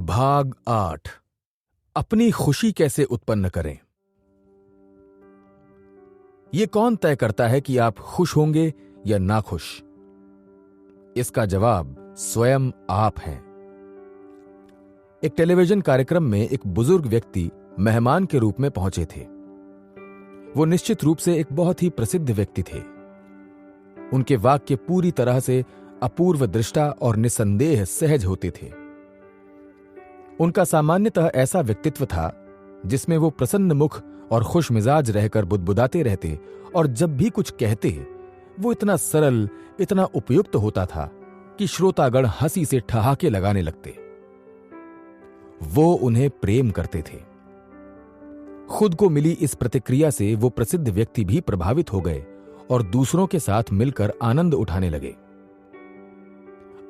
भाग 8। अपनी खुशी कैसे उत्पन्न करें। यह कौन तय करता है कि आप खुश होंगे या नाखुश? इसका जवाब स्वयं आप हैं। एक टेलीविजन कार्यक्रम में एक बुजुर्ग व्यक्ति मेहमान के रूप में पहुंचे थे। वो निश्चित रूप से एक बहुत ही प्रसिद्ध व्यक्ति थे। उनके वाक्य पूरी तरह से अपूर्व दृष्टा और निसंदेह सहज होते थे। उनका सामान्यतः ऐसा व्यक्तित्व था जिसमें वो प्रसन्न मुख और खुश मिजाज रहकर बुदबुदाते रहते, और जब भी कुछ कहते वो इतना सरल, इतना उपयुक्त होता था कि श्रोतागण हंसी से ठहाके लगाने लगते। वो उन्हें प्रेम करते थे। खुद को मिली इस प्रतिक्रिया से वो प्रसिद्ध व्यक्ति भी प्रभावित हो गए और दूसरों के साथ मिलकर आनंद उठाने लगे।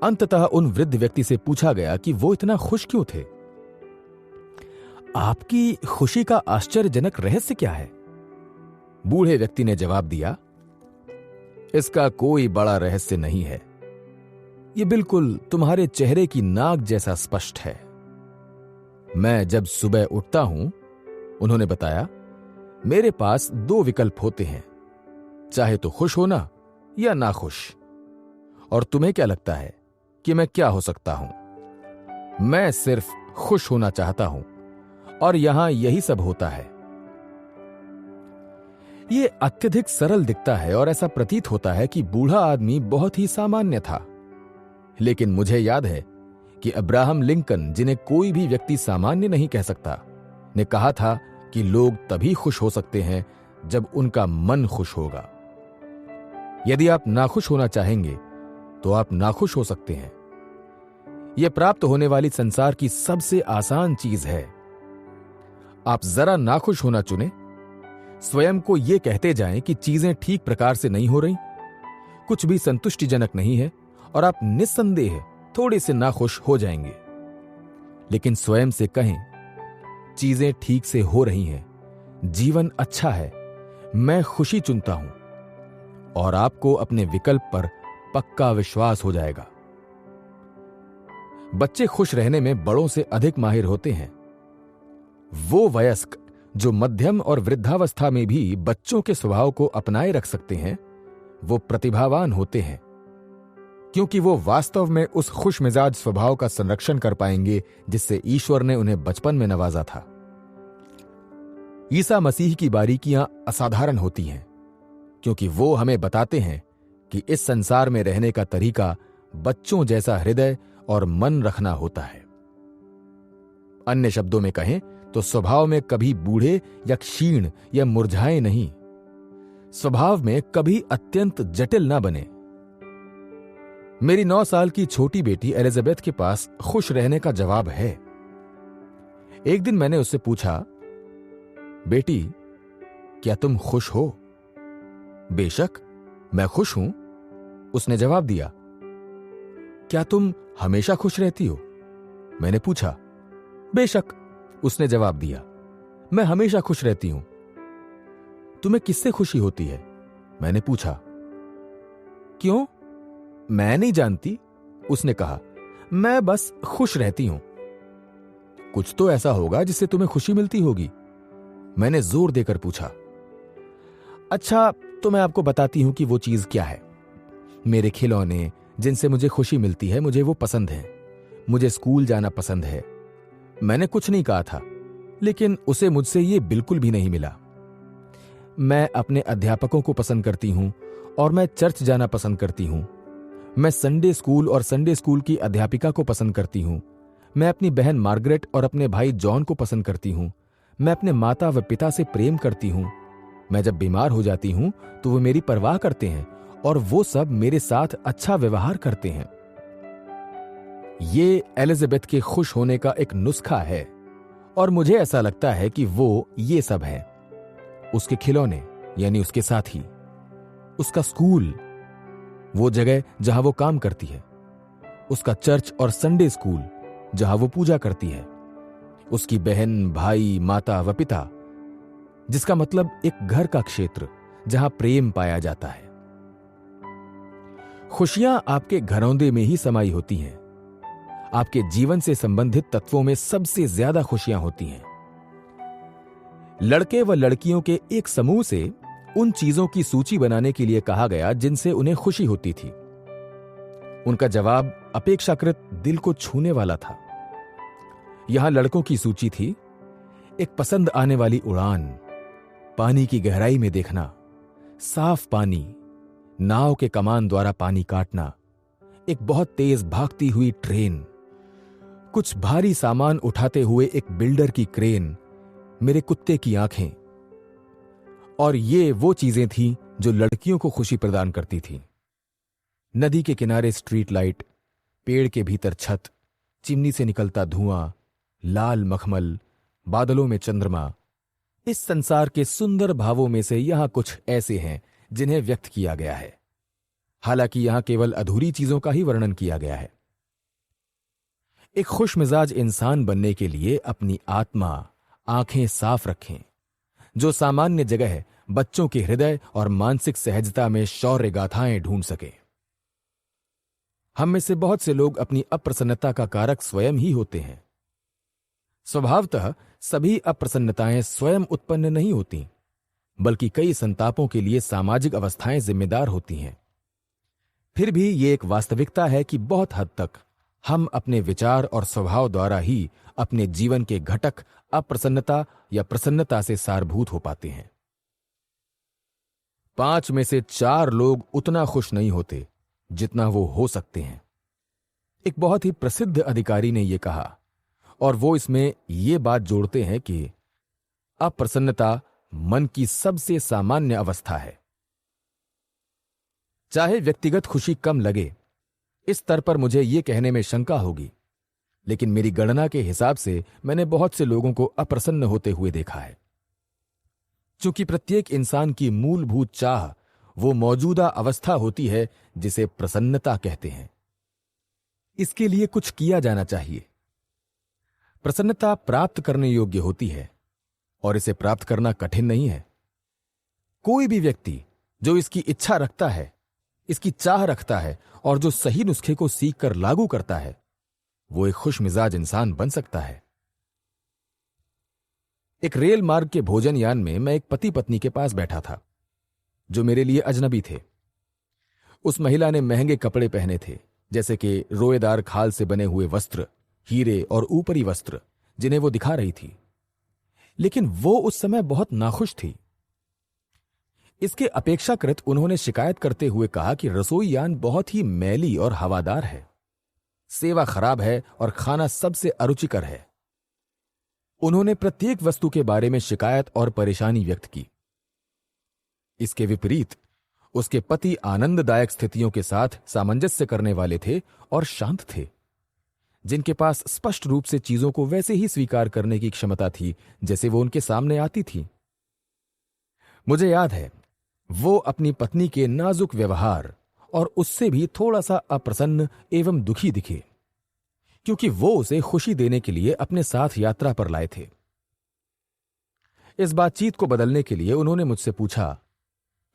अंततः उन वृद्ध व्यक्ति से पूछा गया कि वो इतना खुश क्यों थे। आपकी खुशी का आश्चर्यजनक रहस्य क्या है? बूढ़े व्यक्ति ने जवाब दिया, इसका कोई बड़ा रहस्य नहीं है। ये बिल्कुल तुम्हारे चेहरे की नाक जैसा स्पष्ट है। मैं जब सुबह उठता हूं, उन्होंने बताया, मेरे पास 2 विकल्प होते हैं, चाहे तो खुश होना या नाखुश। और तुम्हें क्या लगता है कि मैं क्या हो सकता हूं? मैं सिर्फ खुश होना चाहता हूं, और यहां यही सब होता है। यह अत्यधिक सरल दिखता है और ऐसा प्रतीत होता है कि बूढ़ा आदमी बहुत ही सामान्य था। लेकिन मुझे याद है कि अब्राहम लिंकन, जिन्हें कोई भी व्यक्ति सामान्य नहीं कह सकता, ने कहा था कि लोग तभी खुश हो सकते हैं जब उनका मन खुश होगा। यदि आप नाखुश होना चाहेंगे तो आप नाखुश हो सकते हैं। यह प्राप्त होने वाली संसार की सबसे आसान चीज है। आप जरा नाखुश होना चुनें, स्वयं को यह कहते जाएं कि चीजें ठीक प्रकार से नहीं हो रही, कुछ भी संतुष्टिजनक नहीं है, और आप निस्संदेह थोड़े से नाखुश हो जाएंगे। लेकिन स्वयं से कहें, चीजें ठीक से हो रही हैं, जीवन अच्छा है, मैं खुशी चुनता हूं, और आपको अपने विकल्प पर पक्का विश्वास हो जाएगा। बच्चे खुश रहने में बड़ों से अधिक माहिर होते हैं। वो वयस्क जो मध्यम और वृद्धावस्था में भी बच्चों के स्वभाव को अपनाए रख सकते हैं, वो प्रतिभावान होते हैं, क्योंकि वो वास्तव में उस खुश मिजाज स्वभाव का संरक्षण कर पाएंगे जिससे ईश्वर ने उन्हें बचपन में नवाजा था। ईसा मसीह की बारीकियां असाधारण होती हैं, क्योंकि वो हमें बताते हैं कि इस संसार में रहने का तरीका बच्चों जैसा हृदय और मन रखना होता है। अन्य शब्दों में कहें तो स्वभाव में कभी बूढ़े या क्षीण या मुरझाए नहीं, स्वभाव में कभी अत्यंत जटिल ना बने। मेरी 9 साल की छोटी बेटी एलिजाबेथ के पास खुश रहने का जवाब है। एक दिन मैंने उससे पूछा, बेटी, क्या तुम खुश हो? बेशक, मैं खुश हूं, उसने जवाब दिया। क्या तुम हमेशा खुश रहती हो? मैंने पूछा। बेशक, उसने जवाब दिया, मैं हमेशा खुश रहती हूं। तुम्हें किससे खुशी होती है? मैंने पूछा। क्यों? मैं नहीं जानती, उसने कहा, मैं बस खुश रहती हूं। कुछ तो ऐसा होगा जिससे तुम्हें खुशी मिलती होगी, मैंने जोर देकर पूछा। अच्छा, तो मैं आपको बताती हूं कि वो चीज क्या है। मेरे खिलौने जिनसे मुझे खुशी मिलती है, मुझे वो पसंद है। मुझे स्कूल जाना पसंद है। मैंने कुछ नहीं कहा था, लेकिन उसे मुझसे ये बिल्कुल भी नहीं मिला। मैं अपने अध्यापकों को पसंद करती हूं, और मैं चर्च जाना पसंद करती हूं। मैं संडे स्कूल और संडे स्कूल की अध्यापिका को पसंद करती हूं। मैं अपनी बहन मार्गरेट और अपने भाई जॉन को पसंद करती हूं। मैं अपने माता व पिता से प्रेम करती हूं। मैं जब बीमार हो जाती हूं तो वो मेरी परवाह करते हैं, और वो सब मेरे साथ अच्छा व्यवहार करते हैं। ये एलिजाबेथ के खुश होने का एक नुस्खा है, और मुझे ऐसा लगता है कि वो ये सब है। उसके खिलौने यानी उसके साथी, उसका स्कूल, वो जगह जहां वो काम करती है, उसका चर्च और संडे स्कूल जहां वो पूजा करती है, उसकी बहन, भाई, माता व पिता, जिसका मतलब एक घर का क्षेत्र जहां प्रेम पाया जाता है। खुशियां आपके घरौंदे में ही समाई होती हैं। आपके जीवन से संबंधित तत्वों में सबसे ज्यादा खुशियां होती हैं। लड़के व लड़कियों के एक समूह से उन चीजों की सूची बनाने के लिए कहा गया जिनसे उन्हें खुशी होती थी। उनका जवाब अपेक्षाकृत दिल को छूने वाला था। यहां लड़कों की सूची थी: एक पसंद आने वाली उड़ान, पानी की गहराई में देखना, साफ पानी, नाव के कमान द्वारा पानी काटना, एक बहुत तेज भागती हुई ट्रेन, कुछ भारी सामान उठाते हुए एक बिल्डर की क्रेन, मेरे कुत्ते की आंखें। और ये वो चीजें थीं जो लड़कियों को खुशी प्रदान करती थीं। नदी के किनारे स्ट्रीट लाइट, पेड़ के भीतर छत, चिमनी से निकलता धुआं, लाल मखमल, बादलों में चंद्रमा। इस संसार के सुंदर भावों में से यहां कुछ ऐसे हैं जिन्हें व्यक्त किया गया है। हालांकि यहां केवल अधूरी चीजों का ही वर्णन किया गया है। एक खुशमिजाज इंसान बनने के लिए अपनी आत्मा, आंखें साफ रखें, जो सामान्य जगह बच्चों के हृदय और मानसिक सहजता में शौर्य गाथाएं ढूंढ सके। हम में से बहुत से लोग अपनी अप्रसन्नता का कारक स्वयं ही होते हैं। स्वभावतः सभी अप्रसन्नताएं स्वयं उत्पन्न नहीं होती, बल्कि कई संतापों के लिए सामाजिक अवस्थाएं जिम्मेदार होती हैं। फिर भी ये एक वास्तविकता है कि बहुत हद तक हम अपने विचार और स्वभाव द्वारा ही अपने जीवन के घटक अप्रसन्नता या प्रसन्नता से सारभूत हो पाते हैं। 5 में से 4 लोग उतना खुश नहीं होते जितना वो हो सकते हैं। एक बहुत ही प्रसिद्ध अधिकारी ने यह कहा, और वो इसमें ये बात जोड़ते हैं कि अप्रसन्नता मन की सबसे सामान्य अवस्था है। चाहे व्यक्तिगत खुशी कम लगे, इस स्तर पर मुझे यह कहने में शंका होगी, लेकिन मेरी गणना के हिसाब से मैंने बहुत से लोगों को अप्रसन्न होते हुए देखा है। चूंकि प्रत्येक इंसान की मूलभूत चाह वो मौजूदा अवस्था होती है जिसे प्रसन्नता कहते हैं। इसके लिए कुछ किया जाना चाहिए। प्रसन्नता प्राप्त करने योग्य होती है और इसे प्राप्त करना कठिन नहीं है। कोई भी व्यक्ति जो इसकी इच्छा रखता है, इसकी चाह रखता है और जो सही नुस्खे को सीख कर लागू करता है, वो एक खुशमिजाज इंसान बन सकता है। एक रेल मार्ग के भोजनयान में मैं एक पति पत्नी के पास बैठा था जो मेरे लिए अजनबी थे। उस महिला ने महंगे कपड़े पहने थे, जैसे कि रोएदार खाल से बने हुए वस्त्र, हीरे और ऊपरी वस्त्र जिन्हें वो दिखा रही थी, लेकिन वो उस समय बहुत नाखुश थी। इसके अपेक्षाकृत उन्होंने शिकायत करते हुए कहा कि रसोईयान बहुत ही मैली और हवादार है, सेवा खराब है और खाना सबसे अरुचिकर है। उन्होंने प्रत्येक वस्तु के बारे में शिकायत और परेशानी व्यक्त की। इसके विपरीत उसके पति आनंददायक स्थितियों के साथ सामंजस्य करने वाले थे और शांत थे, जिनके पास स्पष्ट रूप से चीजों को वैसे ही स्वीकार करने की क्षमता थी जैसे वो उनके सामने आती थी। मुझे याद है, वो अपनी पत्नी के नाजुक व्यवहार और उससे भी थोड़ा सा अप्रसन्न एवं दुखी दिखे, क्योंकि वो उसे खुशी देने के लिए अपने साथ यात्रा पर लाए थे। इस बातचीत को बदलने के लिए उन्होंने मुझसे पूछा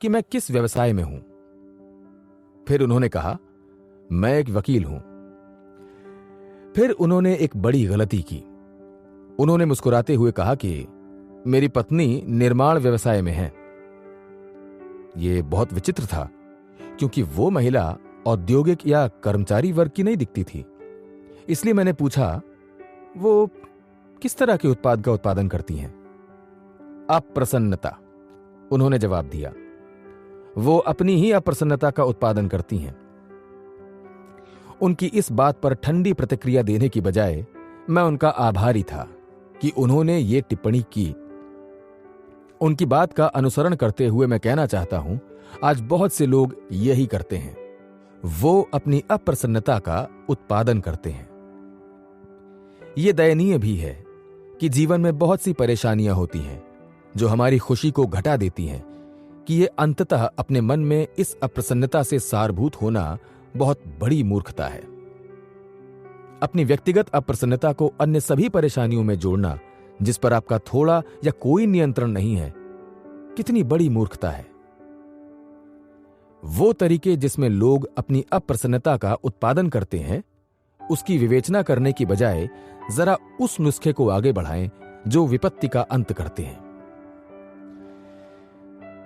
कि मैं किस व्यवसाय में हूं। फिर उन्होंने कहा, मैं एक वकील हूं। फिर उन्होंने एक बड़ी गलती की। उन्होंने मुस्कुराते हुए कहा कि मेरी पत्नी निर्माण व्यवसाय में है। यह बहुत विचित्र था, क्योंकि वो महिला औद्योगिक या कर्मचारी वर्ग की नहीं दिखती थी। इसलिए मैंने पूछा, वो किस तरह के उत्पाद का उत्पादन करती हैं? अप्रसन्नता, उन्होंने जवाब दिया। वो अपनी ही अप्रसन्नता का उत्पादन करती हैं। उनकी इस बात पर ठंडी प्रतिक्रिया देने की बजाय मैं उनका आभारी था कि उन्होंने ये टिप्पणी की। उनकी बात का अनुसरण करते हुए मैं कहना चाहता हूं, आज बहुत से लोग यही करते हैं। वो अपनी अप्रसन्नता का उत्पादन करते हैं। यह दयनीय भी है कि जीवन में बहुत सी परेशानियां होती हैं जो हमारी खुशी को घटा देती हैं, कि ये अंततः अपने मन में इस अप्रसन्नता से सारभूत होना बहुत बड़ी मूर्खता है। अपनी व्यक्तिगत अप्रसन्नता को अन्य सभी परेशानियों में जोड़ना, जिस पर आपका थोड़ा या कोई नियंत्रण नहीं है, कितनी बड़ी मूर्खता है। वो तरीके जिसमें लोग अपनी अप्रसन्नता का उत्पादन करते हैं, उसकी विवेचना करने की बजाय जरा उस नुस्खे को आगे बढ़ाएं जो विपत्ति का अंत करते हैं।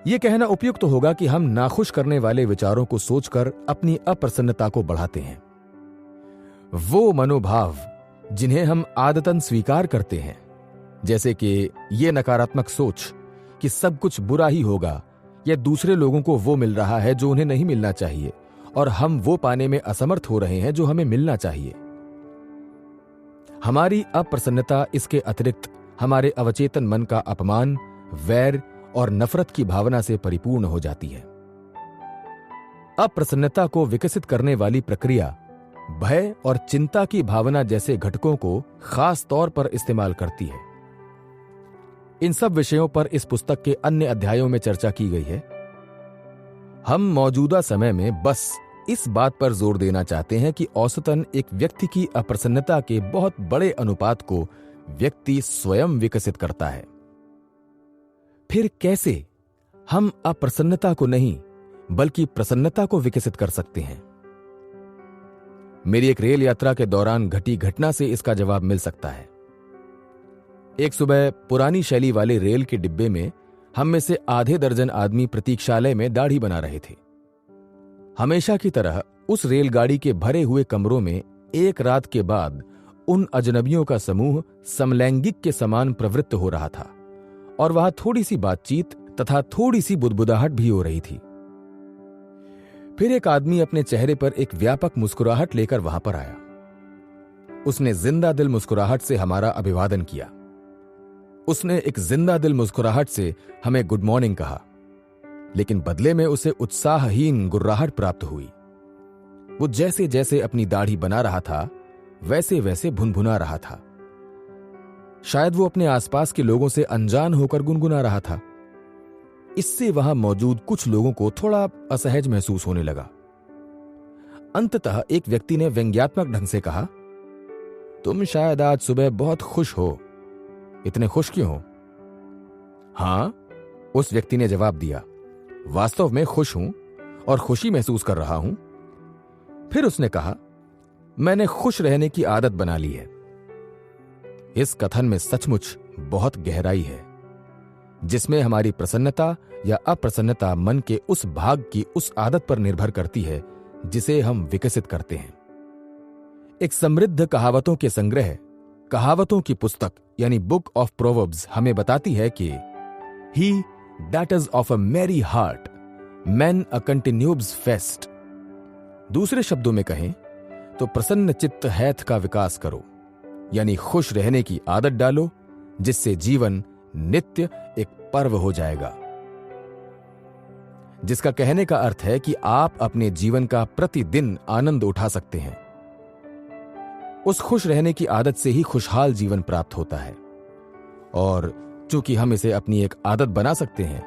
यह कहना उपयुक्त तो होगा कि हम नाखुश करने वाले विचारों को सोचकर अपनी अप्रसन्नता को बढ़ाते हैं। वो मनोभाव जिन्हें हम आदतन स्वीकार करते हैं, जैसे कि ये नकारात्मक सोच कि सब कुछ बुरा ही होगा या दूसरे लोगों को वो मिल रहा है जो उन्हें नहीं मिलना चाहिए और हम वो पाने में असमर्थ हो रहे हैं जो हमें मिलना चाहिए। हमारी अप्रसन्नता इसके अतिरिक्त हमारे अवचेतन मन का अपमान, वैर और नफरत की भावना से परिपूर्ण हो जाती है। अप्रसन्नता को विकसित करने वाली प्रक्रिया भय और चिंता की भावना जैसे घटकों को खास तौर पर इस्तेमाल करती है। इन सब विषयों पर इस पुस्तक के अन्य अध्यायों में चर्चा की गई है। हम मौजूदा समय में बस इस बात पर जोर देना चाहते हैं कि औसतन एक व्यक्ति की अप्रसन्नता के बहुत बड़े अनुपात को व्यक्ति स्वयं विकसित करता है। फिर कैसे हम अप्रसन्नता को नहीं बल्कि प्रसन्नता को विकसित कर सकते हैं? मेरी एक रेल यात्रा के दौरान घटी घटना से इसका जवाब मिल सकता है। एक सुबह पुरानी शैली वाले रेल के डिब्बे में हम में से आधे दर्जन आदमी प्रतीक्षालय में दाढ़ी बना रहे थे। हमेशा की तरह उस रेलगाड़ी के भरे हुए कमरों में एक रात के बाद उन अजनबियों का समूह समलैंगिक के समान प्रवृत्त हो रहा था और वहां थोड़ी सी बातचीत तथा थोड़ी सी बुदबुदाहट भी हो रही थी। फिर एक आदमी अपने चेहरे पर एक व्यापक मुस्कुराहट लेकर वहां पर आया। उसने जिंदा दिल मुस्कुराहट से हमारा अभिवादन किया। उसने एक जिंदा दिल मुस्कुराहट से हमें गुड मॉर्निंग कहा, लेकिन बदले में उसे उत्साहहीन गुर्राहट प्राप्त हुई। वो जैसे जैसे अपनी दाढ़ी बना रहा था वैसे वैसे भुनभुना रहा था। शायद वो अपने आसपास के लोगों से अनजान होकर गुनगुना रहा था। इससे वहां मौजूद कुछ लोगों को थोड़ा असहज महसूस होने लगा। अंततः एक व्यक्ति ने व्यंग्यात्मक ढंग से कहा, तुम शायद आज सुबह बहुत खुश हो, इतने खुश क्यों हो? हां, उस व्यक्ति ने जवाब दिया, वास्तव में खुश हूं और खुशी महसूस कर रहा हूं। फिर उसने कहा, मैंने खुश रहने की आदत बना ली है। इस कथन में सचमुच बहुत गहराई है, जिसमें हमारी प्रसन्नता या अप्रसन्नता मन के उस भाग की उस आदत पर निर्भर करती है जिसे हम विकसित करते हैं। एक समृद्ध कहावतों के संग्रह, कहावतों की पुस्तक यानी बुक ऑफ प्रोवर्ब्स हमें बताती है कि he that is of a merry heart man a continuous feast. दूसरे शब्दों में कहें तो प्रसन्न चित्त हैत का विकास करो, यानी खुश रहने की आदत डालो, जिससे जीवन नित्य एक पर्व हो जाएगा। जिसका कहने का अर्थ है कि आप अपने जीवन का प्रतिदिन आनंद उठा सकते हैं। उस खुश रहने की आदत से ही खुशहाल जीवन प्राप्त होता है, और चूंकि हम इसे अपनी एक आदत बना सकते हैं,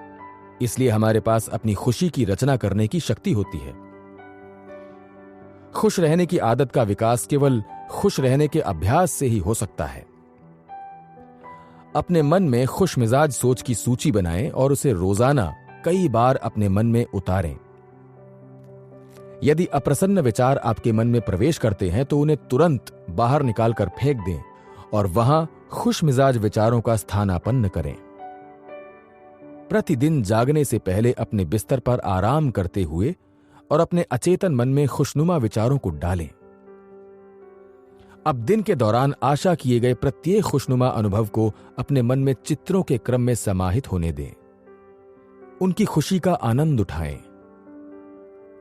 इसलिए हमारे पास अपनी खुशी की रचना करने की शक्ति होती है। खुश रहने की आदत का विकास केवल खुश रहने के अभ्यास से ही हो सकता है। अपने मन में खुश मिजाज सोच की सूची बनाएं और उसे रोजाना कई बार अपने मन में उतारें। यदि अप्रसन्न विचार आपके मन में प्रवेश करते हैं तो उन्हें तुरंत बाहर निकालकर फेंक दें और वहां खुश मिजाज विचारों का स्थानापन्न करें। प्रतिदिन जागने से पहले अपने बिस्तर पर आराम करते हुए और अपने अचेतन मन में खुशनुमा विचारों को डालें। अब दिन के दौरान आशा किए गए प्रत्येक खुशनुमा अनुभव को अपने मन में चित्रों के क्रम में समाहित होने दें। उनकी खुशी का आनंद उठाएं।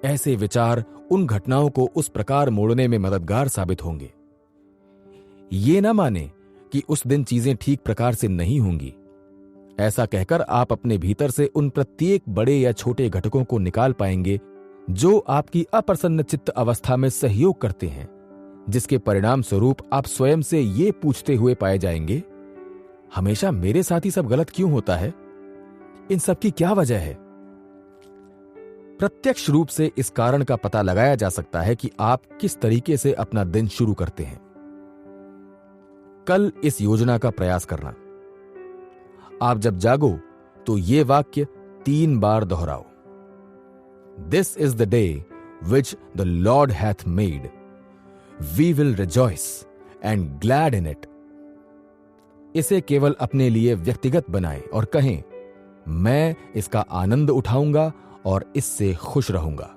ऐसे विचार उन घटनाओं को उस प्रकार मोड़ने में मददगार साबित होंगे। ये ना माने कि उस दिन चीजें ठीक प्रकार से नहीं होंगी। ऐसा कहकर आप अपने भीतर से उन प्रत्येक बड़े या छोटे घटकों को निकाल पाएंगे जो आपकी अप्रसन्न चित्त अवस्था में सहयोग करते हैं, जिसके परिणाम स्वरूप आप स्वयं से ये पूछते हुए पाए जाएंगे, हमेशा मेरे साथ ही सब गलत क्यों होता है? इन सब की क्या वजह है? प्रत्यक्ष रूप से इस कारण का पता लगाया जा सकता है कि आप किस तरीके से अपना दिन शुरू करते हैं। कल इस योजना का प्रयास करना। आप जब जागो तो ये वाक्य 3 बार दोहराओ। This is the day which the Lord hath made. We will rejoice and glad in it. इसे केवल अपने लिए व्यक्तिगत बनाएं और कहें, मैं इसका आनंद उठाऊंगा और इससे खुश रहूंगा।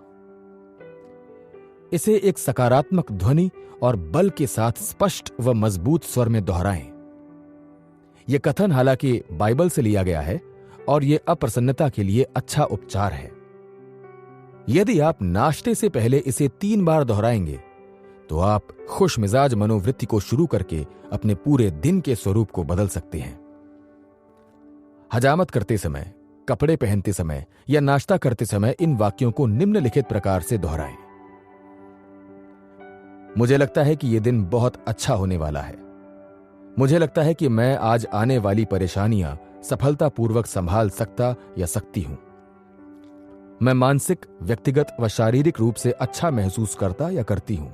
इसे एक सकारात्मक ध्वनि और बल के साथ स्पष्ट व मजबूत स्वर में दोहराएं। यह कथन हालांकि बाइबल से लिया गया है और यह अप्रसन्नता के लिए अच्छा उपचार है। यदि आप नाश्ते से पहले इसे 3 बार दोहराएंगे तो आप खुश मिजाज मनोवृत्ति को शुरू करके अपने पूरे दिन के स्वरूप को बदल सकते हैं। हजामत करते समय, कपड़े पहनते समय या नाश्ता करते समय इन वाक्यों को निम्नलिखित प्रकार से दोहराएं। मुझे लगता है कि यह दिन बहुत अच्छा होने वाला है। मुझे लगता है कि मैं आज आने वाली परेशानियां सफलतापूर्वक संभाल सकता या सकती हूं। मैं मानसिक, व्यक्तिगत व शारीरिक रूप से अच्छा महसूस करता या करती हूं।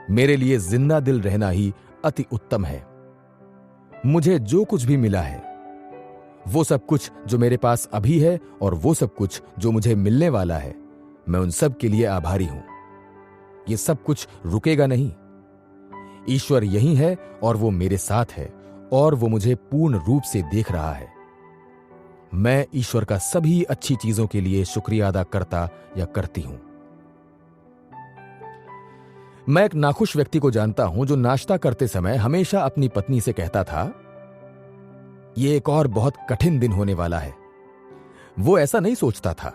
मेरे लिए जिंदा दिल रहना ही अति उत्तम है। मुझे जो कुछ भी मिला है, वो सब कुछ जो मेरे पास अभी है और वो सब कुछ जो मुझे मिलने वाला है, मैं उन सब के लिए आभारी हूं। ये सब कुछ रुकेगा नहीं। ईश्वर यही है और वो मेरे साथ है और वो मुझे पूर्ण रूप से देख रहा है। मैं ईश्वर का सभी अच्छी चीजों के लिए शुक्रिया अदा करता या करती हूं। मैं एक नाखुश व्यक्ति को जानता हूं जो नाश्ता करते समय हमेशा अपनी पत्नी से कहता था, यह एक और बहुत कठिन दिन होने वाला है। वो ऐसा नहीं सोचता था,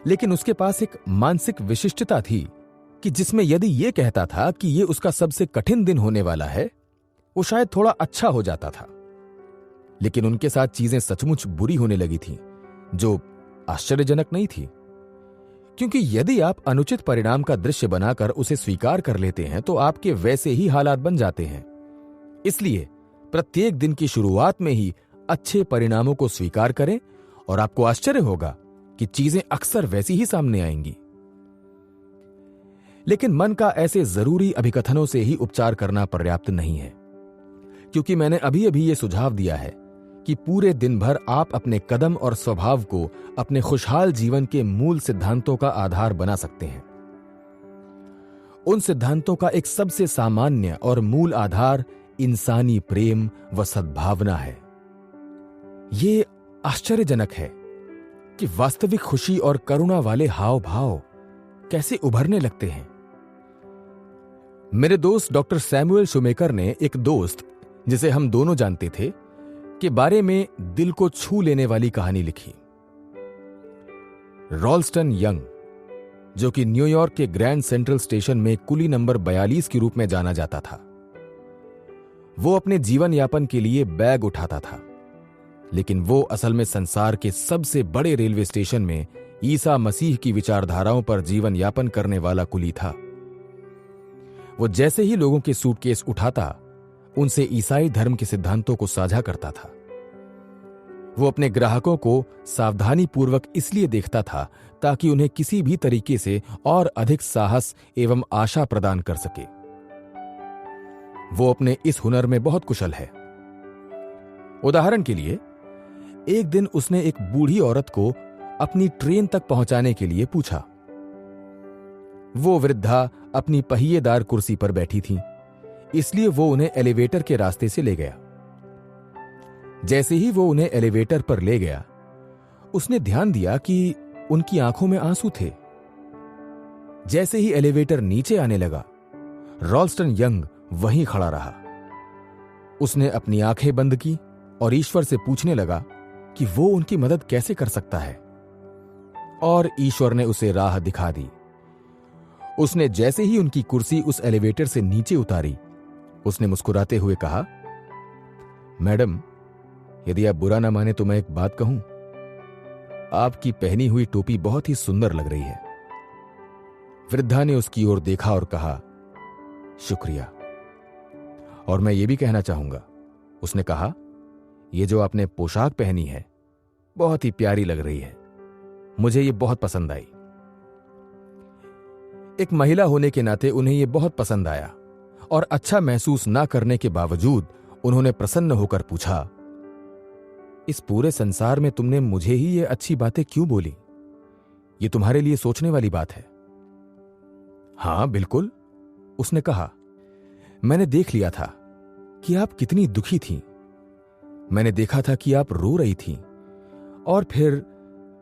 लेकिन उसके पास एक मानसिक विशिष्टता थी कि जिसमें यदि यह कहता था कि यह उसका सबसे कठिन दिन होने वाला है, वो शायद थोड़ा अच्छा हो जाता था। लेकिन उनके साथ चीजें सचमुच बुरी होने लगी थीं, जो आश्चर्यजनक नहीं थी, क्योंकि यदि आप अनुचित परिणाम का दृश्य बनाकर उसे स्वीकार कर लेते हैं तो आपके वैसे ही हालात बन जाते हैं। इसलिए प्रत्येक दिन की शुरुआत में ही अच्छे परिणामों को स्वीकार करें और आपको आश्चर्य होगा कि चीजें अक्सर वैसी ही सामने आएंगी। लेकिन मन का ऐसे जरूरी अभिकथनों से ही उपचार करना पर्याप्त नहीं है, क्योंकि मैंने अभी अभी यह सुझाव दिया है कि पूरे दिन भर आप अपने कदम और स्वभाव को अपने खुशहाल जीवन के मूल सिद्धांतों का आधार बना सकते हैं। उन सिद्धांतों का एक सबसे सामान्य और मूल आधार इंसानी प्रेम व सद्भावना है। ये आश्चर्यजनक है कि वास्तविक खुशी और करुणा वाले हाव भाव कैसे उभरने लगते हैं। मेरे दोस्त डॉक्टर सैमुअल शूमेकर ने एक दोस्त जिसे हम दोनों जानते थे के बारे में दिल को छू लेने वाली कहानी लिखी। रॉल्स्टन यंग, जो कि न्यूयॉर्क के ग्रैंड सेंट्रल स्टेशन में कुली नंबर 42 के रूप में जाना जाता था, वो अपने जीवन यापन के लिए बैग उठाता था, लेकिन वो असल में संसार के सबसे बड़े रेलवे स्टेशन में ईसा मसीह की विचारधाराओं पर जीवन यापन करने वाला कुली था। वो जैसे ही लोगों के सूटकेस उठाता, उनसे ईसाई धर्म के सिद्धांतों को साझा करता था। वो अपने ग्राहकों को सावधानी पूर्वक इसलिए देखता था ताकि उन्हें किसी भी तरीके से और अधिक साहस एवं आशा प्रदान कर सके। वो अपने इस हुनर में बहुत कुशल है। उदाहरण के लिए, एक दिन उसने एक बूढ़ी औरत को अपनी ट्रेन तक पहुंचाने के लिए पूछा। वो वृद्धा अपनी पहिएदार कुर्सी पर बैठी थी, इसलिए वो उन्हें एलिवेटर के रास्ते से ले गया। जैसे ही वो उन्हें एलिवेटर पर ले गया, उसने ध्यान दिया कि उनकी आंखों में आंसू थे। जैसे ही एलिवेटर नीचे आने लगा, रॉल्स्टन यंग वहीं खड़ा रहा। उसने अपनी आंखें बंद की और ईश्वर से पूछने लगा कि वो उनकी मदद कैसे कर सकता है, और ईश्वर ने उसे राह दिखा दी। उसने जैसे ही उनकी कुर्सी उस एलिवेटर से नीचे उतारी, उसने मुस्कुराते हुए कहा, मैडम, यदि आप बुरा ना माने तो मैं एक बात कहूं? आपकी पहनी हुई टोपी बहुत ही सुंदर लग रही है। वृद्धा ने उसकी ओर देखा और कहा, शुक्रिया। और मैं ये भी कहना चाहूंगा, उसने कहा, यह जो आपने पोशाक पहनी है बहुत ही प्यारी लग रही है। मुझे ये बहुत पसंद आई। एक महिला होने के नाते उन्हें यह बहुत पसंद आया और अच्छा महसूस ना करने के बावजूद उन्होंने प्रसन्न होकर पूछा, इस पूरे संसार में तुमने मुझे ही ये अच्छी बातें क्यों बोली? ये तुम्हारे लिए सोचने वाली बात है। हां बिल्कुल, उसने कहा, मैंने देख लिया था कि आप कितनी दुखी थीं। मैंने देखा था कि आप रो रही थीं, और फिर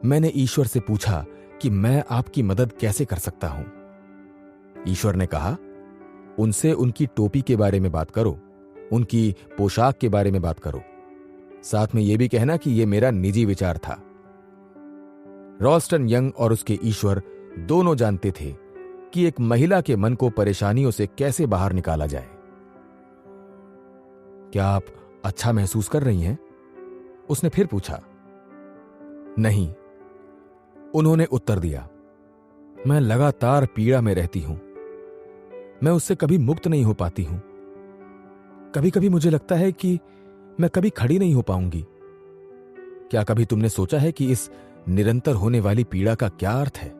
मैंने ईश्वर से पूछा कि मैं आपकी मदद कैसे कर सकता हूं। ईश्वर ने कहा, उनसे उनकी टोपी के बारे में बात करो, उनकी पोशाक के बारे में बात करो, साथ में यह भी कहना कि यह मेरा निजी विचार था। रॉल्स्टन यंग और उसके ईश्वर दोनों जानते थे कि एक महिला के मन को परेशानियों से कैसे बाहर निकाला जाए। क्या आप अच्छा महसूस कर रही हैं? उसने फिर पूछा। नहीं, उन्होंने उत्तर दिया। मैं लगातार पीड़ा में रहती हूं। मैं उससे कभी मुक्त नहीं हो पाती हूं। कभी कभी मुझे लगता है कि मैं कभी खड़ी नहीं हो पाऊंगी। क्या कभी तुमने सोचा है कि इस निरंतर होने वाली पीड़ा का क्या अर्थ है?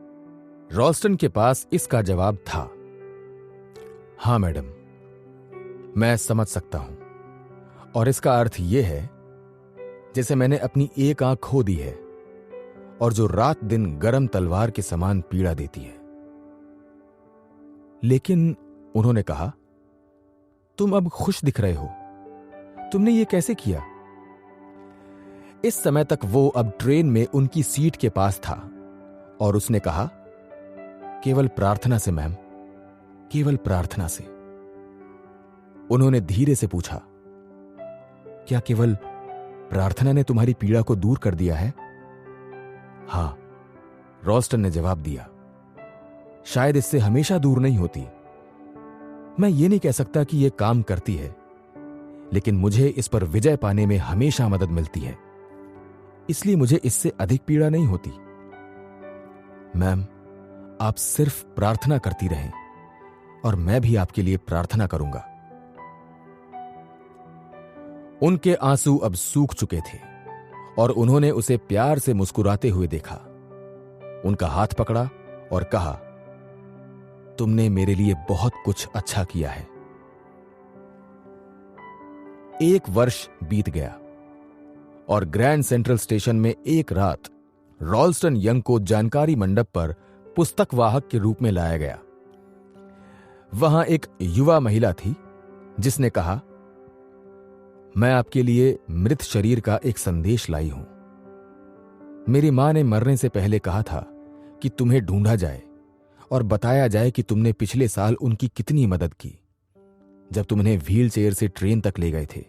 रॉल्स्टन के पास इसका जवाब था। हां मैडम, मैं समझ सकता हूं, और इसका अर्थ यह है जैसे मैंने अपनी एक आंख खो दी है और जो रात दिन गरम तलवार के समान पीड़ा देती है। लेकिन उन्होंने कहा, तुम अब खुश दिख रहे हो। तुमने ये कैसे किया? इस समय तक वो अब ट्रेन में उनकी सीट के पास था और उसने कहा, केवल प्रार्थना से मैम, केवल प्रार्थना से। उन्होंने धीरे से पूछा, क्या केवल प्रार्थना ने तुम्हारी पीड़ा को दूर कर दिया है? हां, रॉल्स्टन ने जवाब दिया। शायद इससे हमेशा दूर नहीं होती। मैं ये नहीं कह सकता कि यह काम करती है, लेकिन मुझे इस पर विजय पाने में हमेशा मदद मिलती है। इसलिए मुझे इससे अधिक पीड़ा नहीं होती। मैम, आप सिर्फ प्रार्थना करती रहें और मैं भी आपके लिए प्रार्थना करूंगा। उनके आंसू अब सूख चुके थे और उन्होंने उसे प्यार से मुस्कुराते हुए देखा। उनका हाथ पकड़ा और कहा, तुमने मेरे लिए बहुत कुछ अच्छा किया है। 1 वर्ष बीत गया और ग्रैंड सेंट्रल स्टेशन में एक रात रॉल्स्टन यंग को जानकारी मंडप पर पुस्तक वाहक के रूप में लाया गया। वहां एक युवा महिला थी जिसने कहा, मैं आपके लिए मृत शरीर का एक संदेश लाई हूं। मेरी मां ने मरने से पहले कहा था कि तुम्हें ढूंढा जाए और बताया जाए कि तुमने पिछले साल उनकी कितनी मदद की जब तुम उन्हें व्हील चेयर से ट्रेन तक ले गए थे।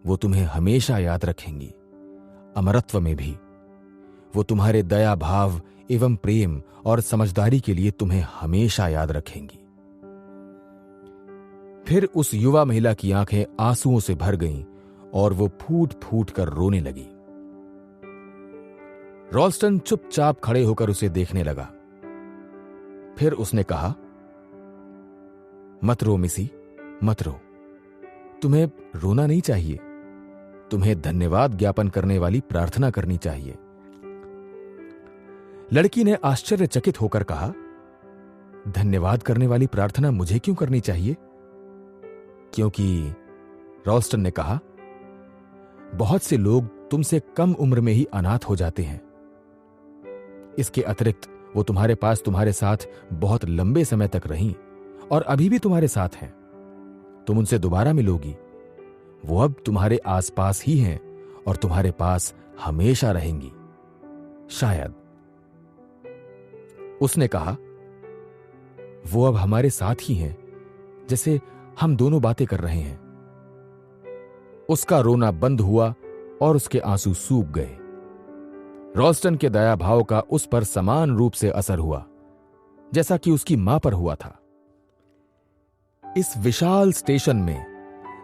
वो तुम्हें हमेशा याद रखेंगी, अमरत्व में भी। वो तुम्हारे दया भाव एवं प्रेम और समझदारी के लिए तुम्हें हमेशा याद रखेंगी। फिर उस युवा महिला की आंखें आंसुओं से भर गईं और वो फूट फूट कर रोने लगी। रॉल्स्टन चुपचाप खड़े होकर उसे देखने लगा। फिर उसने कहा, मत रो मिसी, मत रो। तुम्हें रोना नहीं चाहिए। तुम्हें धन्यवाद ज्ञापन करने वाली प्रार्थना करनी चाहिए। लड़की ने आश्चर्यचकित होकर कहा, धन्यवाद करने वाली प्रार्थना मुझे क्यों करनी चाहिए? क्योंकि रॉल्स्टन ने कहा, बहुत से लोग तुमसे कम उम्र में ही अनाथ हो जाते हैं। इसके अतिरिक्त वो तुम्हारे पास तुम्हारे साथ बहुत लंबे समय तक रहीं और अभी भी तुम्हारे साथ हैं। तुम उनसे दोबारा मिलोगी। वो अब तुम्हारे आसपास ही हैं और तुम्हारे पास हमेशा रहेंगी, शायद। उसने कहा, वो अब हमारे साथ ही हैं, जैसे हम दोनों बातें कर रहे हैं। उसका रोना बंद हुआ और उसके आंसू सूख गए। रॉल्स्टन के दया भाव का उस पर समान रूप से असर हुआ जैसा कि उसकी मां पर हुआ था। इस विशाल स्टेशन में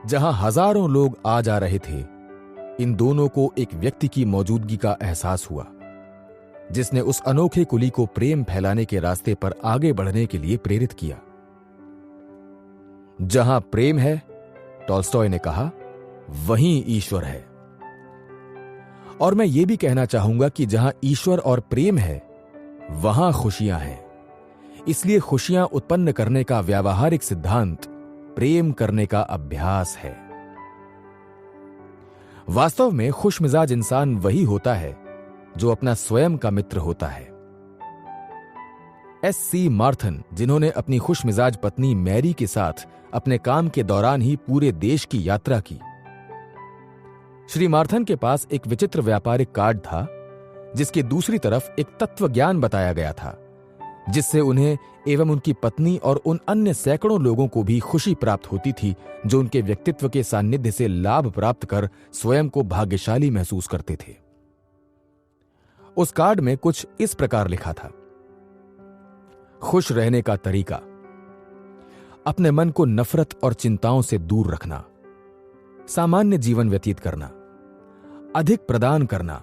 जहां हजारों लोग आ जा रहे थे, इन दोनों को एक व्यक्ति की मौजूदगी का एहसास हुआ जिसने उस अनोखे कुली को प्रेम फैलाने के रास्ते पर आगे बढ़ने के लिए प्रेरित किया। जहां प्रेम है, टॉल्स्टॉय ने कहा, वहीं ईश्वर है। और मैं यह भी कहना चाहूंगा कि जहां ईश्वर और प्रेम है, वहां खुशियां हैं। इसलिए खुशियां उत्पन्न करने का व्यावहारिक सिद्धांत प्रेम करने का अभ्यास है। वास्तव में खुशमिजाज इंसान वही होता है जो अपना स्वयं का मित्र होता है। S.C. मार्थन, जिन्होंने अपनी खुशमिजाज पत्नी मैरी के साथ अपने काम के दौरान ही पूरे देश की यात्रा की। श्री मार्थन के पास एक विचित्र व्यापारिक कार्ड था जिसकी दूसरी तरफ एक तत्वज्ञान बताया गया था, जिससे उन्हें एवं उनकी पत्नी और उन अन्य सैकड़ों लोगों को भी खुशी प्राप्त होती थी जो उनके व्यक्तित्व के सान्निध्य से लाभ प्राप्त कर स्वयं को भाग्यशाली महसूस करते थे। उस कार्ड में कुछ इस प्रकार लिखा था: खुश रहने का तरीका, अपने मन को नफरत और चिंताओं से दूर रखना, सामान्य जीवन व्यतीत करना, अधिक प्रदान करना,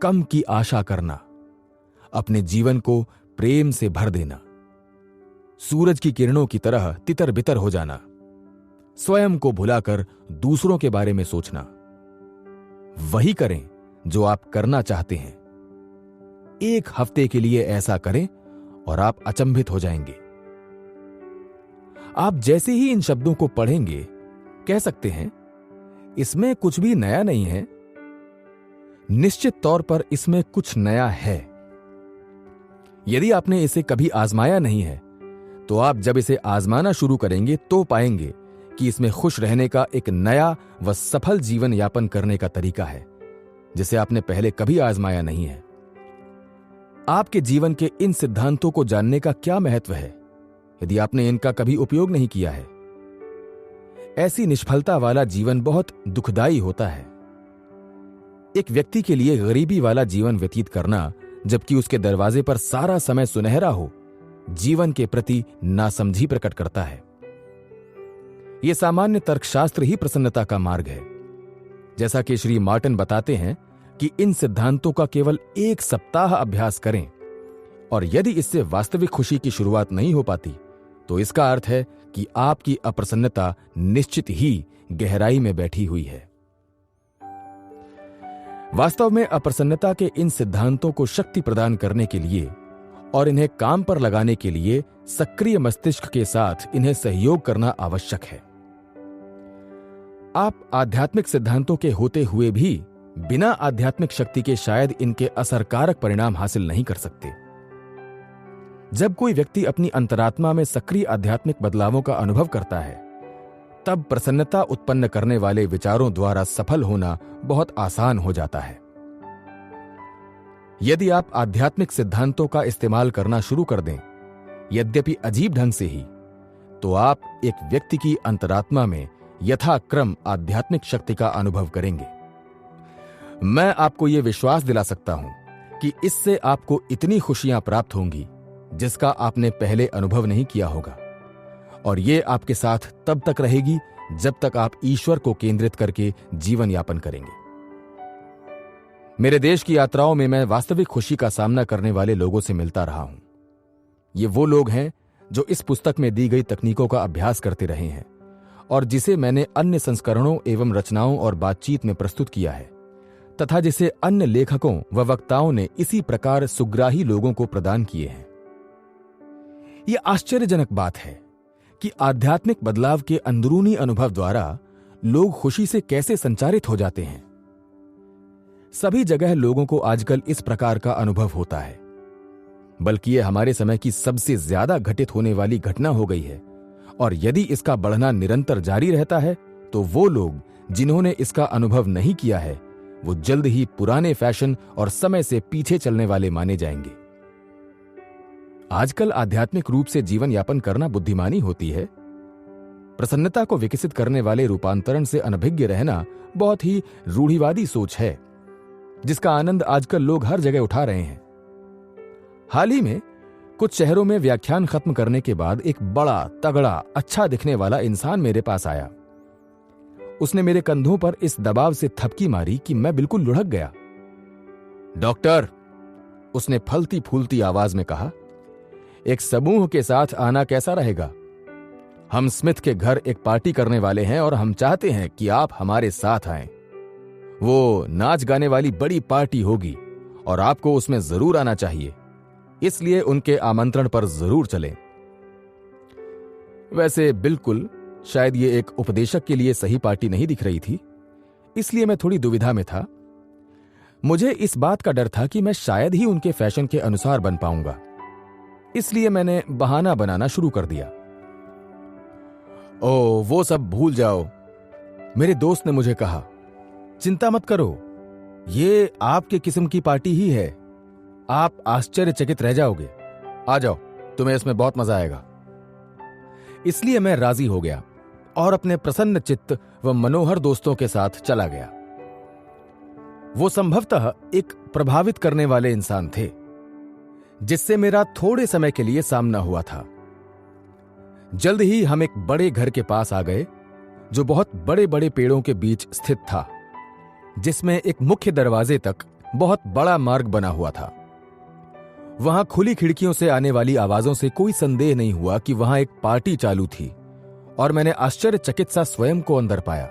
कम की आशा करना, अपने जीवन को प्रेम से भर देना, सूरज की किरणों की तरह तितर बितर हो जाना, स्वयं को भुलाकर दूसरों के बारे में सोचना, वही करें जो आप करना चाहते हैं। 1 हफ्ते के लिए ऐसा करें और आप अचंभित हो जाएंगे। आप जैसे ही इन शब्दों को पढ़ेंगे कह सकते हैं, इसमें कुछ भी नया नहीं है। निश्चित तौर पर इसमें कुछ नया है। यदि आपने इसे कभी आजमाया नहीं है तो आप जब इसे आजमाना शुरू करेंगे तो पाएंगे कि इसमें खुश रहने का एक नया व सफल जीवन यापन करने का तरीका है जिसे आपने पहले कभी आजमाया नहीं है। आपके जीवन के इन सिद्धांतों को जानने का क्या महत्व है यदि आपने इनका कभी उपयोग नहीं किया है? ऐसी निष्फलता वाला जीवन बहुत दुखदाई होता है। एक व्यक्ति के लिए गरीबी वाला जीवन व्यतीत करना, जबकि उसके दरवाजे पर सारा समय सुनहरा हो, जीवन के प्रति नासमझी प्रकट करता है। यह सामान्य तर्कशास्त्र ही प्रसन्नता का मार्ग है। जैसा कि श्री मार्टन बताते हैं कि इन सिद्धांतों का केवल 1 सप्ताह अभ्यास करें और यदि इससे वास्तविक खुशी की शुरुआत नहीं हो पाती तो इसका अर्थ है कि आपकी अप्रसन्नता निश्चित ही गहराई में बैठी हुई है। वास्तव में अप्रसन्नता के इन सिद्धांतों को शक्ति प्रदान करने के लिए और इन्हें काम पर लगाने के लिए सक्रिय मस्तिष्क के साथ इन्हें सहयोग करना आवश्यक है। आप आध्यात्मिक सिद्धांतों के होते हुए भी बिना आध्यात्मिक शक्ति के शायद इनके असरकारक परिणाम हासिल नहीं कर सकते। जब कोई व्यक्ति अपनी अंतरात्मा में सक्रिय आध्यात्मिक बदलावों का अनुभव करता है, तब प्रसन्नता उत्पन्न करने वाले विचारों द्वारा सफल होना बहुत आसान हो जाता है। यदि आप आध्यात्मिक सिद्धांतों का इस्तेमाल करना शुरू कर दें, यद्यपि अजीब ढंग से ही, तो आप एक व्यक्ति की अंतरात्मा में यथाक्रम आध्यात्मिक शक्ति का अनुभव करेंगे। मैं आपको यह विश्वास दिला सकता हूं कि इससे आपको इतनी खुशियां प्राप्त होंगी जिसका आपने पहले अनुभव नहीं किया होगा, और यह आपके साथ तब तक रहेगी जब तक आप ईश्वर को केंद्रित करके जीवन यापन करेंगे। मेरे देश की यात्राओं में मैं वास्तविक खुशी का सामना करने वाले लोगों से मिलता रहा हूं। ये वो लोग हैं जो इस पुस्तक में दी गई तकनीकों का अभ्यास करते रहे हैं और जिसे मैंने अन्य संस्करणों एवं रचनाओं और बातचीत में प्रस्तुत किया है, तथा जिसे अन्य लेखकों व वक्ताओं ने इसी प्रकार सुग्राही लोगों को प्रदान किए हैं। यह आश्चर्यजनक बात है कि आध्यात्मिक बदलाव के अंदरूनी अनुभव द्वारा लोग खुशी से कैसे संचारित हो जाते हैं। सभी जगह लोगों को आजकल इस प्रकार का अनुभव होता है, बल्कि यह हमारे समय की सबसे ज्यादा घटित होने वाली घटना हो गई है, और यदि इसका बढ़ना निरंतर जारी रहता है तो वो लोग जिन्होंने इसका अनुभव नहीं किया है वो जल्द ही पुराने फैशन और समय से पीछे चलने वाले माने जाएंगे। आजकल आध्यात्मिक रूप से जीवन यापन करना बुद्धिमानी होती है। प्रसन्नता को विकसित करने वाले रूपांतरण से अनभिज्ञ रहना बहुत ही रूढ़िवादी सोच है, जिसका आनंद आजकल लोग हर जगह उठा रहे हैं। हाल ही में कुछ शहरों में व्याख्यान खत्म करने के बाद एक बड़ा तगड़ा अच्छा दिखने वाला इंसान मेरे पास आया। उसने मेरे कंधों पर इस दबाव से थपकी मारी कि मैं बिल्कुल लुढ़क गया। डॉक्टर, उसने फलती फूलती आवाज में कहा, एक समूह के साथ आना कैसा रहेगा? हम स्मिथ के घर एक पार्टी करने वाले हैं और हम चाहते हैं कि आप हमारे साथ आएं। वो नाच गाने वाली बड़ी पार्टी होगी और आपको उसमें जरूर आना चाहिए, इसलिए उनके आमंत्रण पर जरूर चलें। वैसे बिल्कुल शायद ये एक उपदेशक के लिए सही पार्टी नहीं दिख रही थी, इसलिए मैं थोड़ी दुविधा में था। मुझे इस बात का डर था कि मैं शायद ही उनके फैशन के अनुसार बन पाऊंगा। इसलिए मैंने बहाना बनाना शुरू कर दिया। ओ, वो सब भूल जाओ, मेरे दोस्त ने मुझे कहा। चिंता मत करो, ये आपके किस्म की पार्टी ही है। आप आश्चर्यचकित रह जाओगे। आ जाओ, तुम्हें इसमें बहुत मजा आएगा। इसलिए मैं राजी हो गया और अपने प्रसन्न चित्त व मनोहर दोस्तों के साथ चला गया। वो संभवतः एक प्रभावित करने वाले इंसान थे, जिससे मेरा थोड़े समय के लिए सामना हुआ था। जल्द ही हम एक बड़े घर के पास आ गए, जो बहुत बड़े बड़े पेड़ों के बीच स्थित था, जिसमें एक मुख्य दरवाजे तक बहुत बड़ा मार्ग बना हुआ था। वहां खुली खिड़कियों से आने वाली आवाजों से कोई संदेह नहीं हुआ कि वहां एक पार्टी चालू थी, और मैंने आश्चर्यचकित सा स्वयं को अंदर पाया।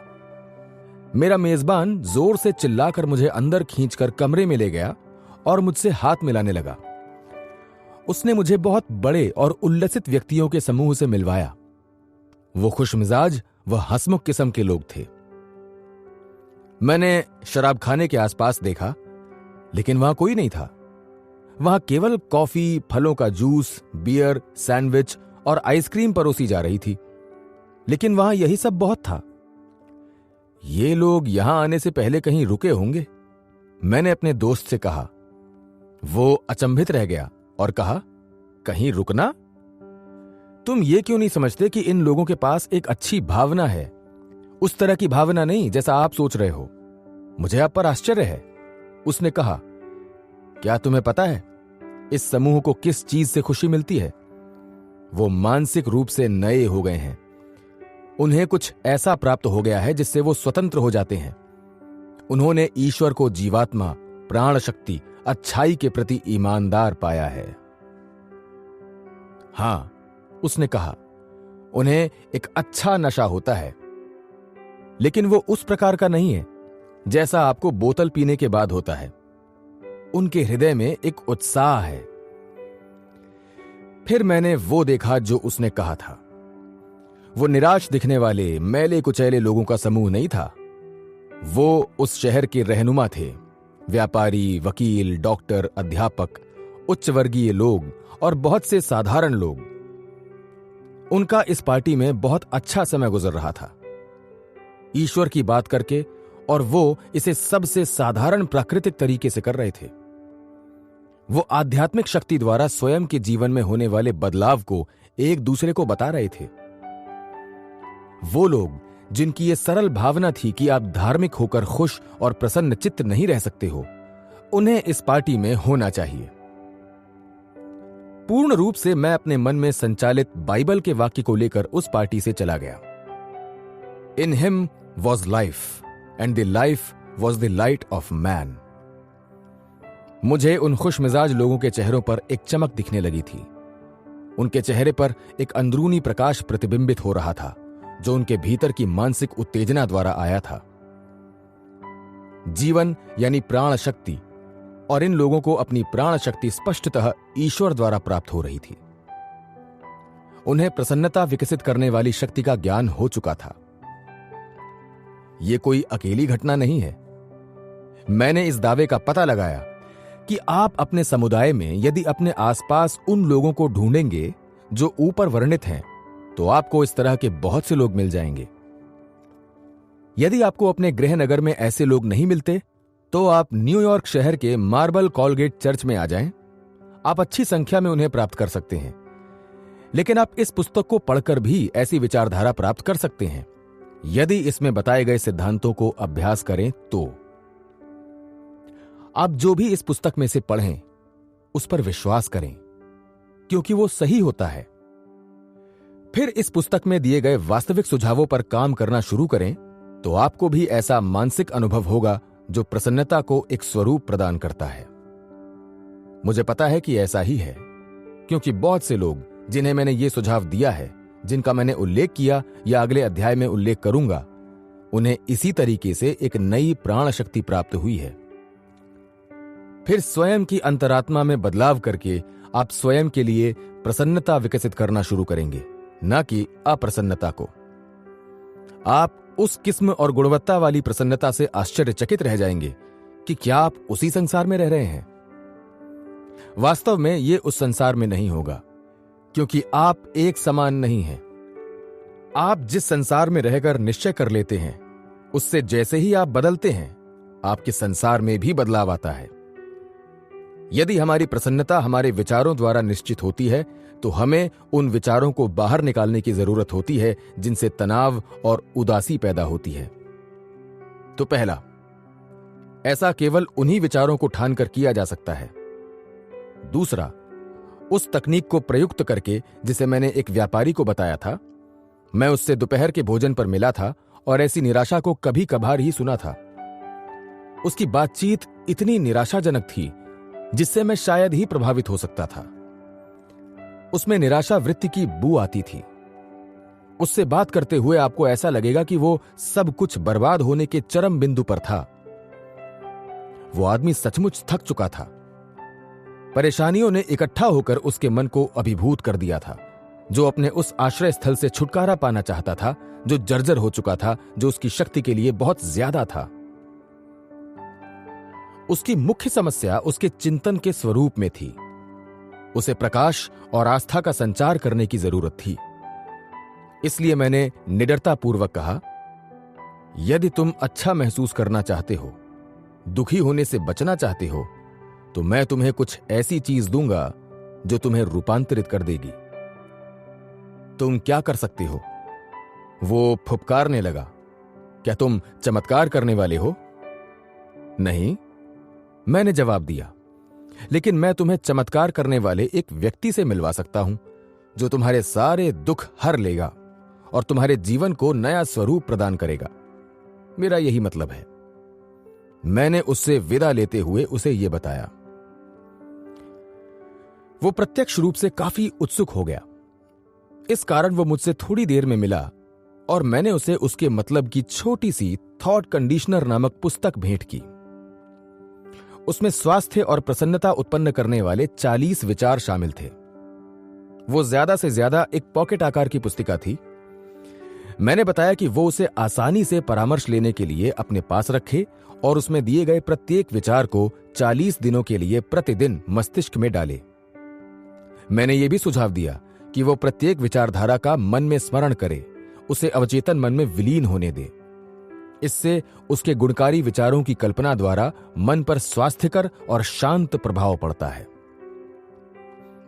मेरा मेजबान जोर से चिल्लाकर मुझे अंदर खींचकर कमरे में ले गया और मुझसे हाथ मिलाने लगा। उसने मुझे बहुत बड़े और उल्लसित व्यक्तियों के समूह से मिलवाया। वो खुशमिजाज व हंसमुख किस्म के लोग थे। मैंने शराब खाने के आसपास देखा, लेकिन वहां कोई नहीं था। वहां केवल कॉफी, फलों का जूस, बियर, सैंडविच और आइसक्रीम परोसी जा रही थी, लेकिन वहां यही सब बहुत था। ये लोग यहां आने से पहले कहीं रुके होंगे, मैंने अपने दोस्त से कहा। वो अचंभित रह गया और कहा, कहीं रुकना? तुम ये क्यों नहीं समझते कि इन लोगों के पास एक अच्छी भावना है? उस तरह की भावना नहीं जैसा आप सोच रहे हो। मुझे आप पर आश्चर्य है। उसने कहा, क्या तुम्हें पता है इस समूह को किस चीज से खुशी मिलती है? वो मानसिक रूप से नए हो गए हैं। उन्हें कुछ ऐसा प्राप्त हो गया है जिससे वो स्वतंत्र हो जाते हैं। उन्होंने ईश्वर को जीवात्मा, प्राण शक्ति, अच्छाई के प्रति ईमानदार पाया है। हां, उसने कहा, उन्हें एक अच्छा नशा होता है, लेकिन वो उस प्रकार का नहीं है जैसा आपको बोतल पीने के बाद होता है। उनके हृदय में एक उत्साह है। फिर मैंने वो देखा जो उसने कहा था। वो निराश दिखने वाले, मैले कुचैले लोगों का समूह नहीं था। वो उस शहर के रहनुमा थे। व्यापारी, वकील, डॉक्टर, अध्यापक, उच्च वर्गीय लोग और बहुत से साधारण लोग। उनका इस पार्टी में बहुत अच्छा समय गुजर रहा था, ईश्वर की बात करके, और वो इसे सबसे साधारण प्राकृतिक तरीके से कर रहे थे। वो आध्यात्मिक शक्ति द्वारा स्वयं के जीवन में होने वाले बदलाव को एक दूसरे को बता रहे थे। वो लोग जिनकी ये सरल भावना थी कि आप धार्मिक होकर खुश और प्रसन्न चित्त नहीं रह सकते हो, उन्हें इस पार्टी में होना चाहिए। पूर्ण रूप से मैं अपने मन में संचालित बाइबल के वाक्य को लेकर उस पार्टी से चला गया। In him was life and the life was the light of man. मुझे उन खुशमिजाज लोगों के चेहरों पर एक चमक दिखने लगी थी। उनके चेहरे पर एक अंदरूनी प्रकाश प्रतिबिंबित हो रहा था, जो उनके भीतर की मानसिक उत्तेजना द्वारा आया था। जीवन यानी प्राण शक्ति, और इन लोगों को अपनी प्राण शक्ति स्पष्टतः ईश्वर द्वारा प्राप्त हो रही थी। उन्हें प्रसन्नता विकसित करने वाली शक्ति का ज्ञान हो चुका था। यह कोई अकेली घटना नहीं है। मैंने इस दावे का पता लगाया कि आप अपने समुदाय में यदि अपने आसपास उन लोगों को ढूंढेंगे जो ऊपर वर्णित हैं, तो आपको इस तरह के बहुत से लोग मिल जाएंगे। यदि आपको अपने गृह नगर में ऐसे लोग नहीं मिलते, तो आप न्यूयॉर्क शहर के मार्बल कॉलगेट चर्च में आ जाएं। आप अच्छी संख्या में उन्हें प्राप्त कर सकते हैं। लेकिन आप इस पुस्तक को पढ़कर भी ऐसी विचारधारा प्राप्त कर सकते हैं, यदि इसमें बताए गए सिद्धांतों को अभ्यास करें तो। आप जो भी इस पुस्तक में से पढ़ें, उस पर विश्वास करें, क्योंकि वो सही होता है। फिर इस पुस्तक में दिए गए वास्तविक सुझावों पर काम करना शुरू करें, तो आपको भी ऐसा मानसिक अनुभव होगा जो प्रसन्नता को एक स्वरूप प्रदान करता है। मुझे पता है कि ऐसा ही है, क्योंकि बहुत से लोग जिन्हें मैंने ये सुझाव दिया है, जिनका मैंने उल्लेख किया या अगले अध्याय में उल्लेख करूंगा, उन्हें इसी तरीके से एक नई प्राण शक्ति प्राप्त हुई है। फिर स्वयं की अंतरात्मा में बदलाव करके आप स्वयं के लिए प्रसन्नता विकसित करना शुरू करेंगे, न कि अप्रसन्नता को। आप उस किस्म और गुणवत्ता वाली प्रसन्नता से आश्चर्यचकित रह जाएंगे कि क्या आप उसी संसार में रह रहे हैं। वास्तव में यह उस संसार में नहीं होगा क्योंकि आप एक समान नहीं हैं। आप जिस संसार में रहकर निश्चय कर लेते हैं, उससे जैसे ही आप बदलते हैं, आपके संसार में भी बदलाव आता है। यदि हमारी प्रसन्नता हमारे विचारों द्वारा निश्चित होती है, तो हमें उन विचारों को बाहर निकालने की जरूरत होती है जिनसे तनाव और उदासी पैदा होती है। तो पहला, ऐसा केवल उन्हीं विचारों को ठानकर किया जा सकता है। दूसरा, उस तकनीक को प्रयुक्त करके जिसे मैंने एक व्यापारी को बताया था। मैं उससे दोपहर के भोजन पर मिला था और ऐसी निराशा को कभी कभार ही सुना था। उसकी बातचीत इतनी निराशाजनक थी जिससे मैं शायद ही प्रभावित हो सकता था। उसमें निराशा वृत्ति की बू आती थी। उससे बात करते हुए आपको ऐसा लगेगा कि वो सब कुछ बर्बाद होने के चरम बिंदु पर था। वो आदमी सचमुच थक चुका था। परेशानियों ने इकट्ठा होकर उसके मन को अभिभूत कर दिया था, जो अपने उस आश्रय स्थल से छुटकारा पाना चाहता था, जो जर्जर हो चुका था, जो उसकी शक्ति के लिए बहुत ज्यादा था। उसकी मुख्य समस्या उसके चिंतन के स्वरूप में थी। उसे प्रकाश और आस्था का संचार करने की जरूरत थी। इसलिए मैंने निडरतापूर्वक कहा, यदि तुम अच्छा महसूस करना चाहते हो, दुखी होने से बचना चाहते हो, तो मैं तुम्हें कुछ ऐसी चीज दूंगा जो तुम्हें रूपांतरित कर देगी। तुम क्या कर सकते हो? वो फुफकारने लगा। क्या तुम चमत्कार करने वाले हो? नहीं, मैंने जवाब दिया, लेकिन मैं तुम्हें चमत्कार करने वाले एक व्यक्ति से मिलवा सकता हूं, जो तुम्हारे सारे दुख हर लेगा और तुम्हारे जीवन को नया स्वरूप प्रदान करेगा। मेरा यही मतलब है। मैंने उससे विदा लेते हुए उसे यह बताया। वो प्रत्यक्ष रूप से काफी उत्सुक हो गया। इस कारण वो मुझसे थोड़ी देर में मिला और मैंने उसे उसके मतलब की छोटी सी थॉट कंडीशनर नामक पुस्तक भेंट की। उसमें स्वास्थ्य और प्रसन्नता उत्पन्न करने वाले 40 विचार शामिल थे। वो ज्यादा से ज्यादा एक पॉकेट आकार की पुस्तिका थी। मैंने बताया कि वो उसे आसानी से परामर्श लेने के लिए अपने पास रखे और उसमें दिए गए प्रत्येक विचार को 40 दिनों के लिए प्रतिदिन मस्तिष्क में डाले। मैंने ये भी सुझाव दिया कि वो प्रत्येक विचारधारा का मन में स्मरण करे, उसे अवचेतन मन में विलीन होने दे। इससे उसके गुणकारी विचारों की कल्पना द्वारा मन पर स्वास्थ्यकर और शांत प्रभाव पड़ता है।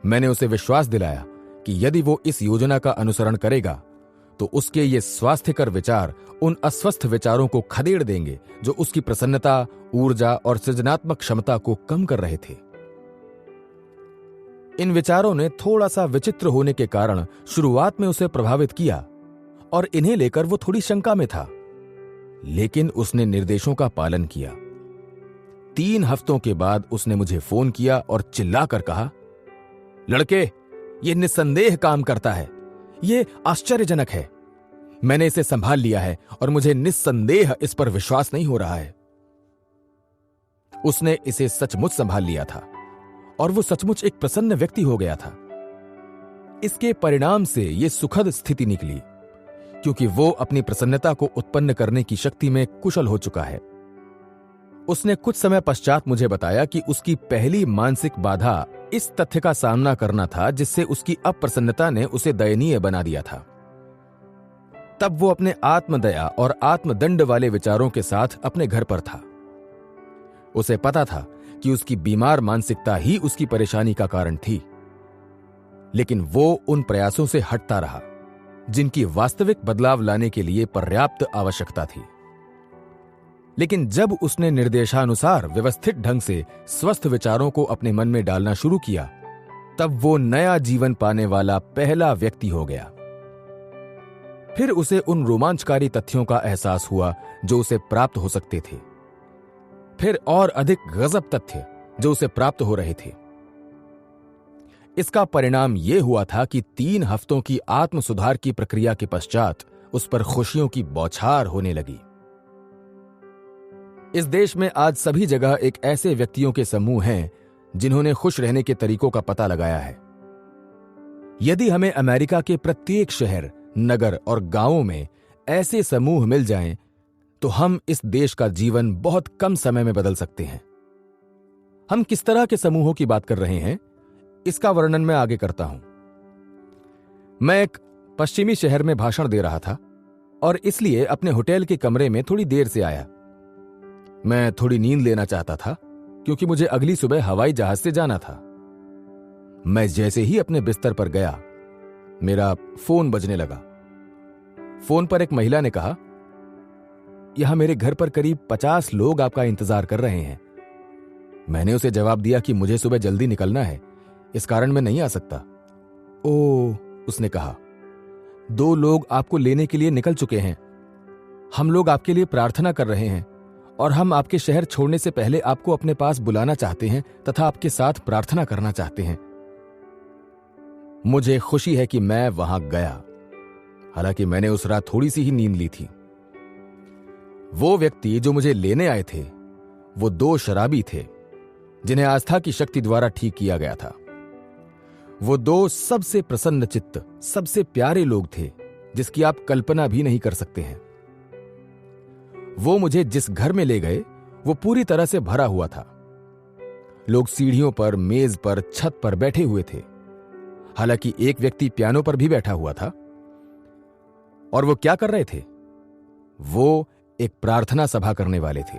मैंने उसे विश्वास दिलाया कि यदि वो इस योजना का अनुसरण करेगा तो उसके ये स्वास्थ्यकर विचार उन अस्वस्थ विचारों को खदेड़ देंगे जो उसकी प्रसन्नता, ऊर्जा और सृजनात्मक क्षमता को कम कर रहे थे। इन विचारों ने थोड़ा सा विचित्र होने के कारण शुरुआत में उसे प्रभावित किया और इन्हें लेकर वो थोड़ी शंका में था, लेकिन उसने निर्देशों का पालन किया। 3 हफ्तों के बाद उसने मुझे फोन किया और चिल्लाकर कहा, लड़के, ये निस्संदेह काम करता है। ये आश्चर्यजनक है। मैंने इसे संभाल लिया है और मुझे निस्संदेह इस पर विश्वास नहीं हो रहा है। उसने इसे सचमुच संभाल लिया था और वो सचमुच एक प्रसन्न व्यक्ति हो गया था। इसके परिणाम से यह सुखद स्थिति निकली, क्योंकि वो अपनी प्रसन्नता को उत्पन्न करने की शक्ति में कुशल हो चुका है। उसने कुछ समय पश्चात मुझे बताया कि उसकी पहली मानसिक बाधा इस तथ्य का सामना करना था जिससे उसकी अप्रसन्नता ने उसे दयनीय बना दिया था। तब वो अपने आत्मदया और आत्मदंड वाले विचारों के साथ अपने घर पर था। उसे पता था कि उसकी बीमार मानसिकता ही उसकी परेशानी का कारण थी, लेकिन वो उन प्रयासों से हटता रहा जिनकी वास्तविक बदलाव लाने के लिए पर्याप्त आवश्यकता थी। लेकिन जब उसने निर्देशानुसार व्यवस्थित ढंग से स्वस्थ विचारों को अपने मन में डालना शुरू किया, तब वो नया जीवन पाने वाला पहला व्यक्ति हो गया। फिर उसे उन रोमांचकारी तथ्यों का एहसास हुआ जो उसे प्राप्त हो सकते थे, फिर और अधिक गजब तथ्य जो उसे प्राप्त हो रहे थे। इसका परिणाम यह हुआ था कि 3 हफ्तों की आत्म सुधार की प्रक्रिया के पश्चात उस पर खुशियों की बौछार होने लगी। इस देश में आज सभी जगह एक ऐसे व्यक्तियों के समूह हैं जिन्होंने खुश रहने के तरीकों का पता लगाया है। यदि हमें अमेरिका के प्रत्येक शहर, नगर और गांवों में ऐसे समूह मिल जाएं, तो हम इस देश का जीवन बहुत कम समय में बदल सकते हैं। हम किस तरह के समूहों की बात कर रहे हैं, इसका वर्णन मैं आगे करता हूं। मैं एक पश्चिमी शहर में भाषण दे रहा था और इसलिए अपने होटल के कमरे में थोड़ी देर से आया। मैं थोड़ी नींद लेना चाहता था क्योंकि मुझे अगली सुबह हवाई जहाज से जाना था। मैं जैसे ही अपने बिस्तर पर गया, मेरा फोन बजने लगा। फोन पर एक महिला ने कहा, यहां मेरे घर पर करीब 50 लोग आपका इंतजार कर रहे हैं। मैंने उसे जवाब दिया कि मुझे सुबह जल्दी निकलना है, इस कारण मैं नहीं आ सकता। ओह, उसने कहा, 2 लोग आपको लेने के लिए निकल चुके हैं। हम लोग आपके लिए प्रार्थना कर रहे हैं और हम आपके शहर छोड़ने से पहले आपको अपने पास बुलाना चाहते हैं तथा आपके साथ प्रार्थना करना चाहते हैं। मुझे खुशी है कि मैं वहां गया, हालांकि मैंने उस रात थोड़ी सी ही नींद ली थी। वो व्यक्ति जो मुझे लेने आए थे, वो 2 शराबी थे जिन्हें आस्था की शक्ति द्वारा ठीक किया गया था। वो 2 सबसे प्रसन्न चित्त, सबसे प्यारे लोग थे जिसकी आप कल्पना भी नहीं कर सकते हैं। वो मुझे जिस घर में ले गए वो पूरी तरह से भरा हुआ था। लोग सीढ़ियों पर, मेज पर, छत पर बैठे हुए थे। हालांकि एक व्यक्ति पियानो पर भी बैठा हुआ था। और वो क्या कर रहे थे? वो एक प्रार्थना सभा करने वाले थे।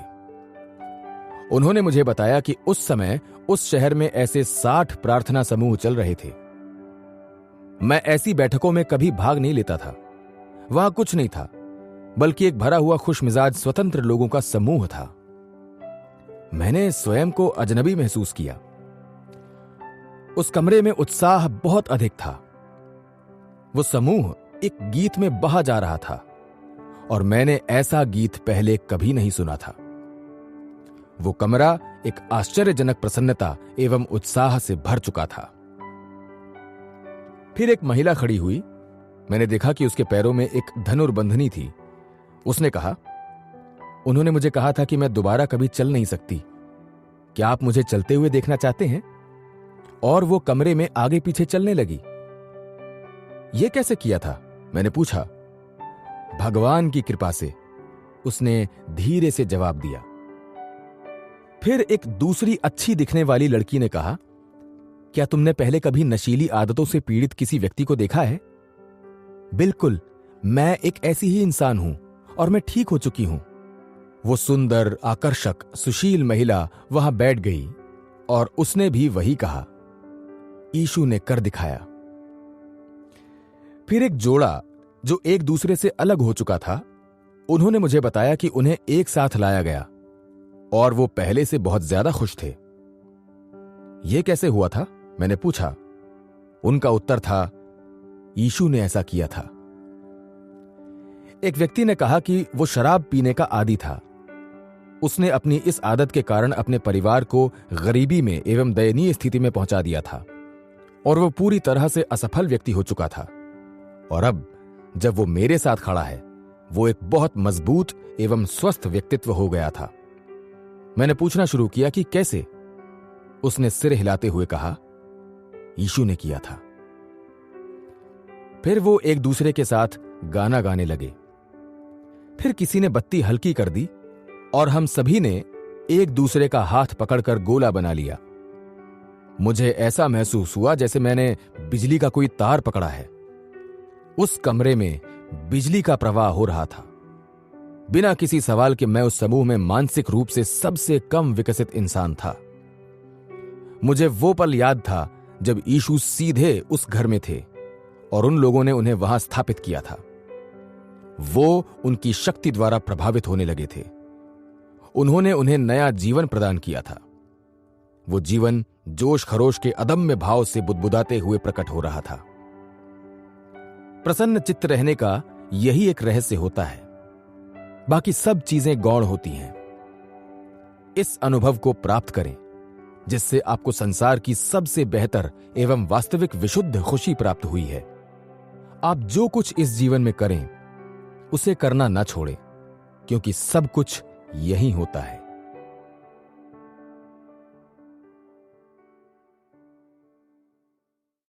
उन्होंने मुझे बताया कि उस समय उस शहर में ऐसे 60 प्रार्थना समूह चल रहे थे। मैं ऐसी बैठकों में कभी भाग नहीं लेता था। वहां कुछ नहीं था, बल्कि एक भरा हुआ खुशमिजाज स्वतंत्र लोगों का समूह था। मैंने स्वयं को अजनबी महसूस किया। उस कमरे में उत्साह बहुत अधिक था। वो समूह एक गीत में बहा जा रहा था और मैंने ऐसा गीत पहले कभी नहीं सुना था। वो कमरा एक आश्चर्यजनक प्रसन्नता एवं उत्साह से भर चुका था। फिर एक महिला खड़ी हुई। मैंने देखा कि उसके पैरों में एक धनुर्बंधनी थी। उसने कहा, उन्होंने मुझे कहा था कि मैं दोबारा कभी चल नहीं सकती। क्या आप मुझे चलते हुए देखना चाहते हैं? और वो कमरे में आगे पीछे चलने लगी। यह कैसे किया था? मैंने पूछा। भगवान की कृपा से, उसने धीरे से जवाब दिया। फिर एक दूसरी अच्छी दिखने वाली लड़की ने कहा, क्या तुमने पहले कभी नशीली आदतों से पीड़ित किसी व्यक्ति को देखा है? बिल्कुल, मैं एक ऐसी ही इंसान हूं और मैं ठीक हो चुकी हूं। वो सुंदर, आकर्षक, सुशील महिला वहां बैठ गई और उसने भी वही कहा। यीशु ने कर दिखाया। फिर एक जोड़ा जो एक दूसरे से अलग हो चुका था, उन्होंने मुझे बताया कि उन्हें एक साथ लाया गया और वो पहले से बहुत ज्यादा खुश थे। यह कैसे हुआ था? मैंने पूछा। उनका उत्तर था, यीशु ने ऐसा किया था। एक व्यक्ति ने कहा कि वो शराब पीने का आदी था। उसने अपनी इस आदत के कारण अपने परिवार को गरीबी में एवं दयनीय स्थिति में पहुंचा दिया था और वो पूरी तरह से असफल व्यक्ति हो चुका था। और अब जब वो मेरे साथ खड़ा है, वो एक बहुत मजबूत एवं स्वस्थ व्यक्तित्व हो गया था। मैंने पूछना शुरू किया कि कैसे? उसने सिर हिलाते हुए कहा, यीशु ने किया था। फिर वो एक दूसरे के साथ गाना गाने लगे। फिर किसी ने बत्ती हल्की कर दी और हम सभी ने एक दूसरे का हाथ पकड़कर गोला बना लिया। मुझे ऐसा महसूस हुआ जैसे मैंने बिजली का कोई तार पकड़ा है। उस कमरे में बिजली का प्रवाह हो रहा था। बिना किसी सवाल के मैं उस समूह में मानसिक रूप से सबसे कम विकसित इंसान था। मुझे वो पल याद था जब यीशु सीधे उस घर में थे और उन लोगों ने उन्हें वहां स्थापित किया था। वो उनकी शक्ति द्वारा प्रभावित होने लगे थे। उन्होंने उन्हें नया जीवन प्रदान किया था। वो जीवन जोश खरोश के अदम्य भाव से बुदबुदाते हुए प्रकट हो रहा था। प्रसन्न चित्त रहने का यही एक रहस्य होता है। बाकी सब चीजें गौण होती हैं। इस अनुभव को प्राप्त करें जिससे आपको संसार की सबसे बेहतर एवं वास्तविक विशुद्ध खुशी प्राप्त हुई है। आप जो कुछ इस जीवन में करें, उसे करना न छोड़ें, क्योंकि सब कुछ यही होता है।